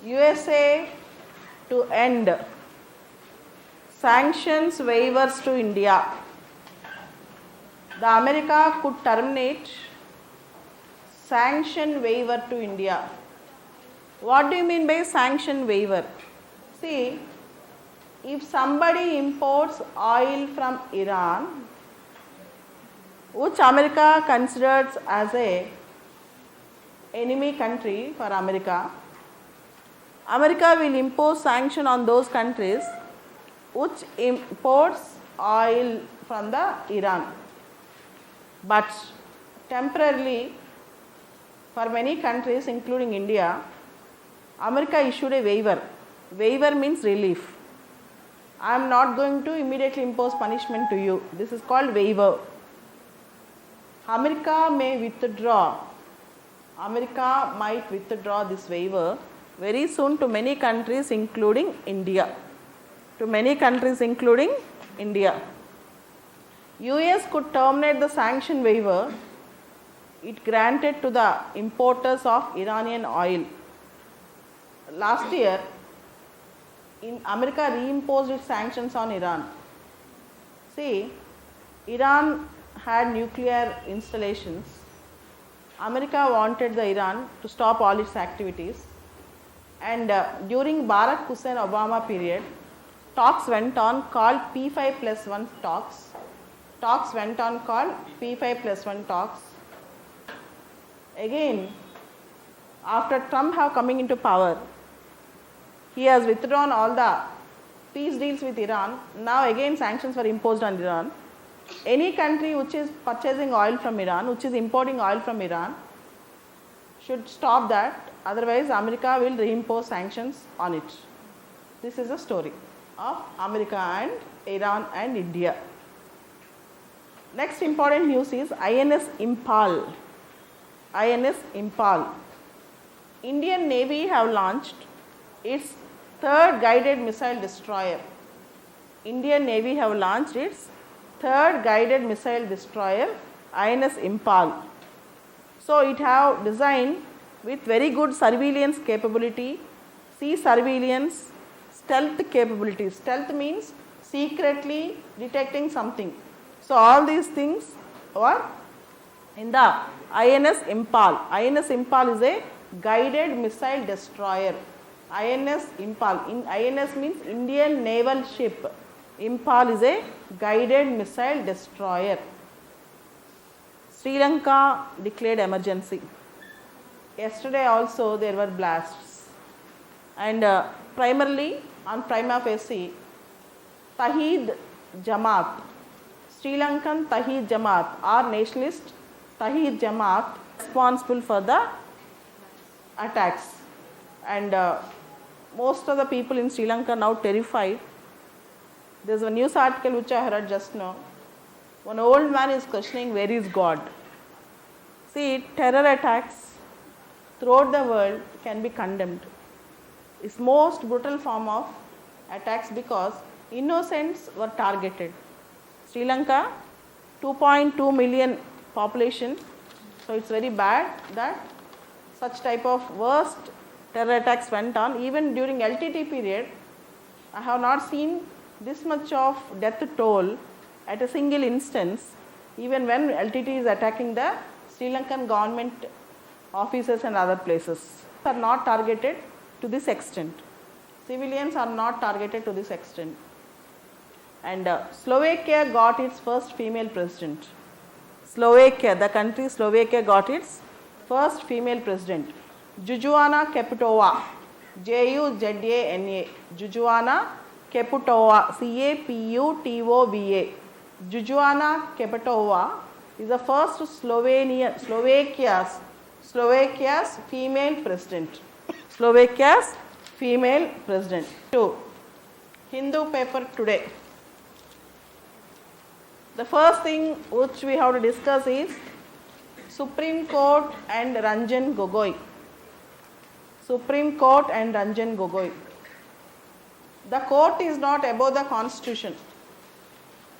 USA to end sanctions waivers to India. The America could terminate sanction waiver to India. What do you mean by sanction waiver? See, if somebody imports oil from Iran, which America considers as a enemy country for America, America will impose sanction on those countries which imports oil from the Iran. But temporarily, for many countries including India, America issued a waiver. Waiver means relief. I am not going to immediately impose punishment to you. This is called waiver. America may withdraw. America might withdraw this waiver very soon to many countries including India. To many countries including India. US could terminate the sanction waiver it granted to the importers of Iranian oil. Last year, America reimposed its sanctions on Iran. See, Iran had nuclear installations. America wanted the Iran to stop all its activities, and during Barack Hussein Obama period, talks went on called P5+1 talks. Talks went on called P5+1 talks. Again, after Trump have coming into power, he has withdrawn all the peace deals with Iran. Now again sanctions were imposed on Iran. Any country which is purchasing oil from Iran, which is importing oil from Iran, should stop that. Otherwise, America will reimpose sanctions on it. This is the story of America and Iran and India. Next important news is INS Impal. INS Impal. Indian Navy have launched its third guided missile destroyer. Indian Navy have launched its third guided missile destroyer, INS Impal. So it have designed with very good surveillance capability, sea surveillance, stealth capability. Stealth means secretly detecting something. So all these things are in the INS Impal. INS Impal is a guided missile destroyer. INS Impal. INS means Indian naval ship. Impal is a guided missile destroyer. Sri Lanka declared emergency. Yesterday also there were blasts, and primarily on prima facie, Tawheed Jamaat, Sri Lankan Tawheed Jamaat or nationalist Tawheed Jamaat responsible for the attacks, and most of the people in Sri Lanka now terrified. There is a news article which I heard just now. One old man is questioning where is God. See, terror attacks throughout the world can be condemned. It's most brutal form of attacks because innocents were targeted. Sri Lanka, 2.2 million population, so it's very bad that such type of worst terror attacks went on. Even during LTT period, I have not seen this much of death toll at a single instance, even when LTT is attacking the Sri Lankan government offices and other places. Are not targeted to this extent. Civilians are not targeted to this extent. And Slovakia got its first female president. Slovakia, the country Slovakia got its first female president. Zuzana Kaputova, Juzana, Zuzana Kaputova, Kaputova. Zuzana Kaputova is the first Slovakia's female president. Slovakia's female president. 2. Hindu paper today. The first thing which we have to discuss is Supreme Court and Ranjan Gogoi. Supreme Court and Ranjan Gogoi. The court is not above the constitution.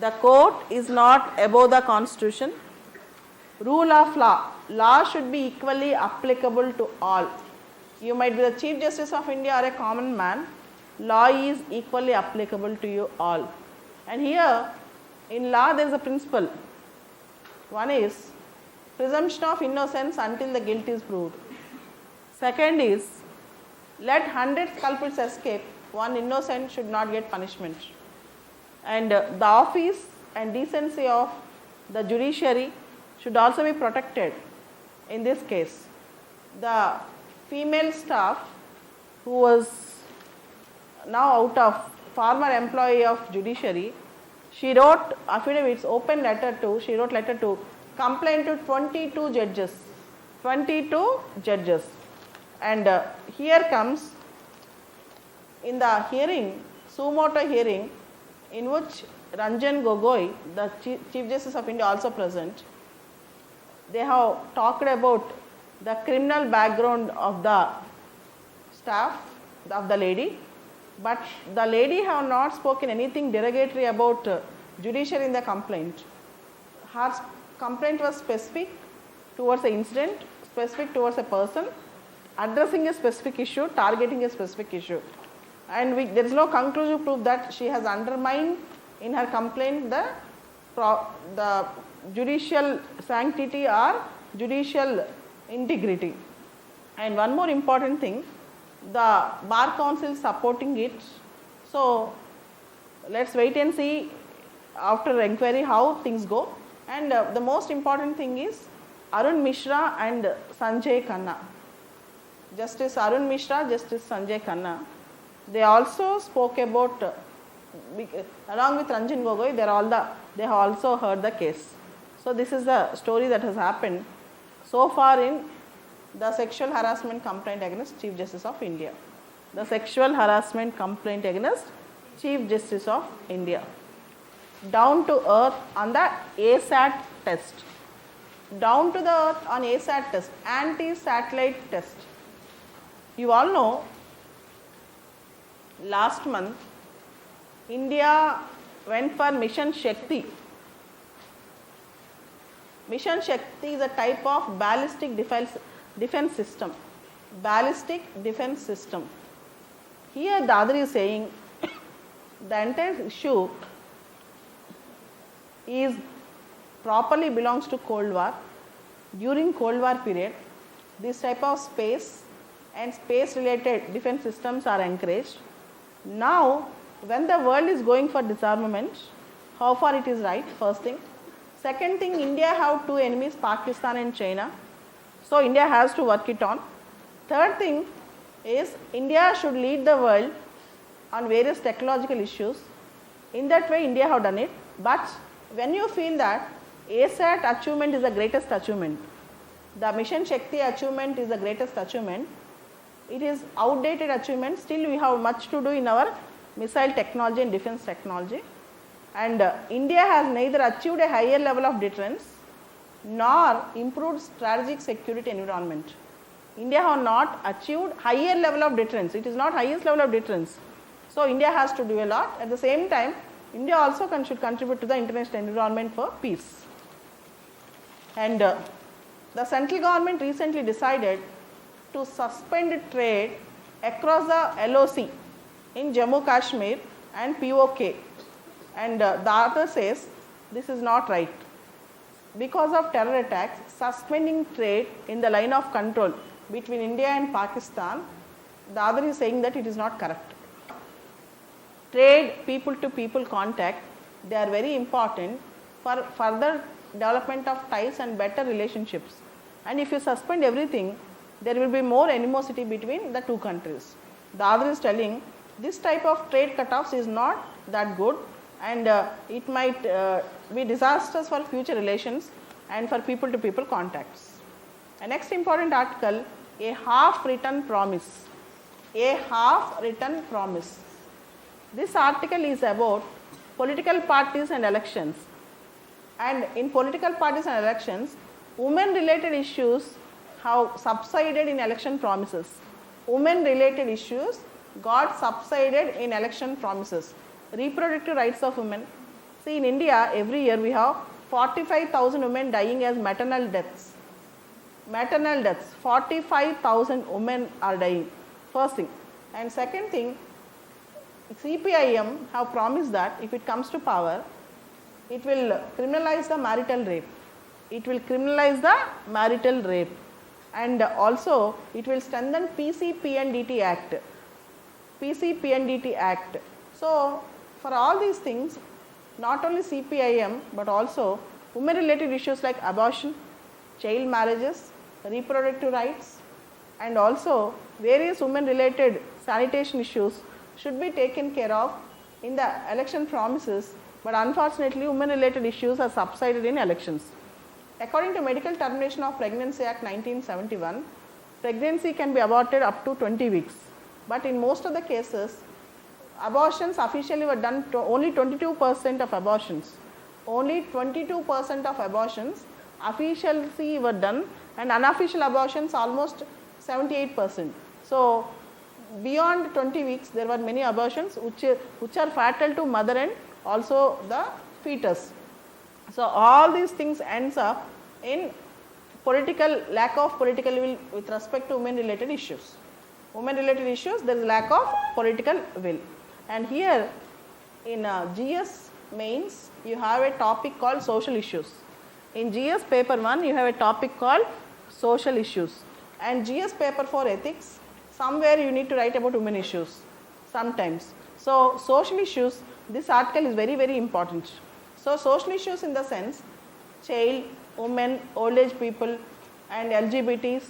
The court is not above the constitution. Rule of law. Law should be equally applicable to all. You might be the Chief Justice of India or a common man, law is equally applicable to you all. And here in law there is a principle. One is presumption of innocence until the guilt is proved. Second is let 100 culprits escape, one innocent should not get punishment. And the office and decency of the judiciary should also be protected. In this case, the female staff who was now out of former employee of judiciary, she wrote affidavits, open letter to, she wrote letter to complain to 22 judges, 22 judges. And here comes in the hearing, sumoto hearing, in which Ranjan Gogoi, the Chief Justice of India, also present. They have talked about the criminal background of the staff, of the lady, but the lady have not spoken anything derogatory about judiciary in the complaint. Her complaint was specific towards an incident, specific towards a person, addressing a specific issue, targeting a specific issue. And there is no conclusive proof that she has undermined in her complaint the judicial sanctity or judicial integrity. And one more important thing, the Bar Council is supporting it. So let's wait and see after inquiry how things go. And the most important thing is Arun Mishra and Sanjay Khanna. Justice Arun Mishra, Justice Sanjay Khanna, they also spoke about, along with Ranjan Gogoi, they have also heard the case. So this is the story that has happened so far in the sexual harassment complaint against Chief Justice of India. The sexual harassment complaint against Chief Justice of India. Down to earth on the ASAT test. Down to the earth on ASAT test, anti-satellite test. You all know, last month India went for Mission Shakti. Mission Shakti is a type of ballistic defense system. Ballistic defense system. Here Dadri is saying the entire issue is properly belongs to Cold War. During Cold War period, this type of space and space related defense systems are encouraged. Now when the world is going for disarmament, how far it is right, first thing. Second thing, India have two enemies, Pakistan and China. So India has to work it on. Third thing is India should lead the world on various technological issues. In that way India have done it. But when you feel that ASAT achievement is the greatest achievement, the Mission Shakti achievement is the greatest achievement, it is outdated achievement, still we have much to do in our missile technology and defense technology. And India has neither achieved a higher level of deterrence nor improved strategic security environment. India have not achieved higher level of deterrence, it is not highest level of deterrence. So India has to do a lot. At the same time, India also should contribute to the international environment for peace. And the central government recently decided to suspend trade across the LOC in Jammu Kashmir and POK. And the author says this is not right. Because of terror attacks, suspending trade in the line of control between India and Pakistan, the other is saying that it is not correct. Trade, people to people contact, they are very important for further development of ties and better relationships. And if you suspend everything, there will be more animosity between the two countries. The other is telling this type of trade cutoffs is not that good, and it might be disastrous for future relations and for people to people contacts. And next important article, a half written promise. A half written promise. This article is about political parties and elections. And in political parties and elections, women related issues have subsided in election promises. Women related issues got subsided in election promises. Reproductive rights of women. See, in India every year we have 45,000 women dying as maternal deaths. maternal deaths, 45,000 women are dying, first thing. And second thing, CPIM have promised that if it comes to power, it will criminalize the marital rape. It will criminalize the marital rape, and also it will strengthen PCPNDT Act. PCPNDT Act. So, for all these things, not only CPIM but also women related issues like abortion, child marriages, reproductive rights, and also various women related sanitation issues should be taken care of in the election promises, but unfortunately women related issues are subsided in elections. According to Medical Termination of Pregnancy Act 1971, pregnancy can be aborted up to 20 weeks, but in most of the cases abortions officially were done to only 22% of abortions. Only 22% of abortions officially were done, and unofficial abortions almost 78%. So, beyond 20 weeks there were many abortions which are fatal to mother and also the fetus. So, all these things ends up in lack of political will with respect to women related issues. Women related issues, there is lack of political will. And here in GS mains you have a topic called social issues. In GS paper 1 you have a topic called social issues, and GS paper 4 ethics, somewhere you need to write about women issues sometimes. So, social issues, this article is very, very important. So, social issues in the sense child, women, old age people and LGBTs,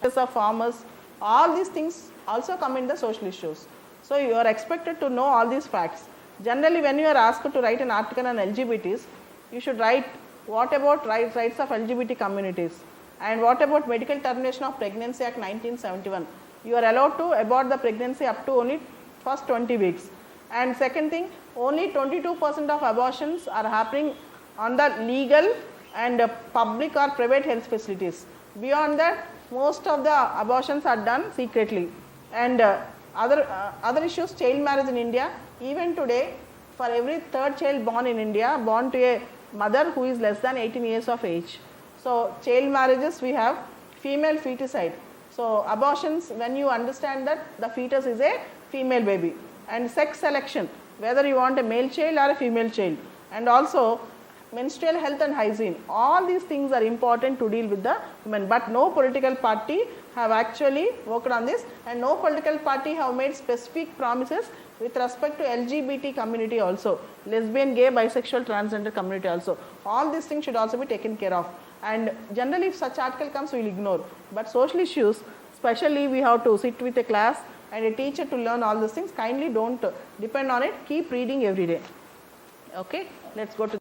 of farmers, all these things also come in the social issues. So, you are expected to know all these facts. Generally when you are asked to write an article on LGBTs, you should write what about rights of LGBT communities, and what about Medical Termination of Pregnancy Act 1971. You are allowed to abort the pregnancy up to only first 20 weeks. And second thing, only 22% of abortions are happening on the legal and public or private health facilities. Beyond that, most of the abortions are done secretly. And other issues, child marriage in India, even today for every third child born in India, born to a mother who is less than 18 years of age. So, child marriages we have female feticide. So, abortions, when you understand that the fetus is a female baby, and sex selection, whether you want a male child or a female child, and also menstrual health and hygiene, all these things are important to deal with the women, but no political party have actually worked on this, and no political party have made specific promises with respect to LGBT community also, lesbian, gay, bisexual, transgender community also. All these things should also be taken care of, and generally if such article comes we will ignore, but social issues especially we have to sit with a class and a teacher to learn all these things. Kindly don't depend on it, keep reading every day. Okay, let's go to